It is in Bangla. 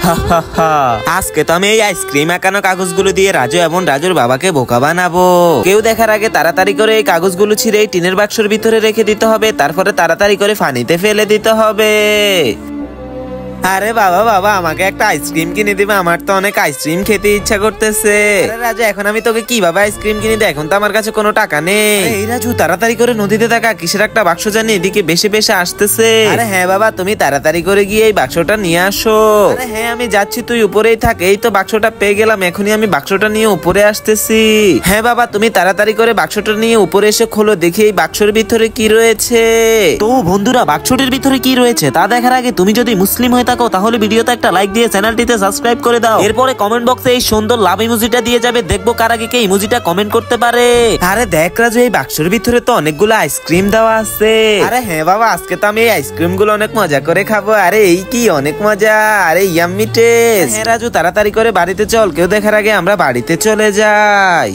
আজকে তো আমি এই আইসক্রিম আঁকানো কাগজগুলো দিয়ে রাজু এবং রাজুর বাবাকে বোকা বানাবো। কেউ দেখার আগে তাড়াতাড়ি করে এই কাগজগুলো ছিঁড়ে এই টিনের বাক্সের ভিতরে রেখে দিতে হবে, তারপরে তাড়াতাড়ি করে পানিতে ফেলে দিতে হবে। আরে বাবা বাবা, আমাকে একটা আইসক্রিম কিনে দিবে, আমার তো অনেক আইসক্রিম খেতে ইচ্ছা করতেছে। আরে রাজু, এখন আমি তোকে কিভাবে আইসক্রিম কিনে দিই? এখন তো আমার কাছে কোনো টাকা নেই। এই রাজু, তাড়াতাড়ি করে নদীতে দেখা কিসের একটা বাক্স জানি এদিকে বেশি বেশি আসতেছে। আরে হ্যাঁ বাবা, তুমি তাড়াতাড়ি করে গিয়ে এই বাক্সটা নিয়ে আসো। আরে হ্যাঁ, আমি যাচ্ছি, তুই উপরেই থাক। এই তো বাক্সটা পেয়ে গেলাম, এখনই আমি বাক্সটা নিয়ে উপরে আসতেছি। হ্যাঁ বাবা, তুমি তাড়াতাড়ি করে বাক্সটা নিয়ে উপরে এসে খোলো, দেখি এই বাক্সের ভিতরে কি রয়েছে। তো বন্ধুরা, বাক্সটির ভিতরে কি রয়েছে তা দেখার আগে তুমি যদি মুসলিম হয়ে থাকো তাহলে ভিডিওতে একটা লাইক দিয়ে চ্যানেলটিতে সাবস্ক্রাইব করে দাও। এরপরে কমেন্ট বক্সে এই সুন্দর লাভ ইমোজিটা দিয়ে যাবে, দেখবো কার আগে কে ইমোজিটা কমেন্ট করতে পারে। আরে দেখ রাজু, এই বাক্সের ভিতরে তো অনেকগুলো আইসক্রিম দেওয়া আছে। আরে হ্যাঁ বাবা, আজকে তো আমি এই আইসক্রিম গুলো অনেক মজা করে খাবো। আরে এই কি অনেক মজা, আরে ইয়াম্মি টেস্ট। হ্যাঁ রাজু, তাড়াতাড়ি করে বাড়িতে চল, কেউ দেখার আগে আমরা বাড়িতে চলে যাই।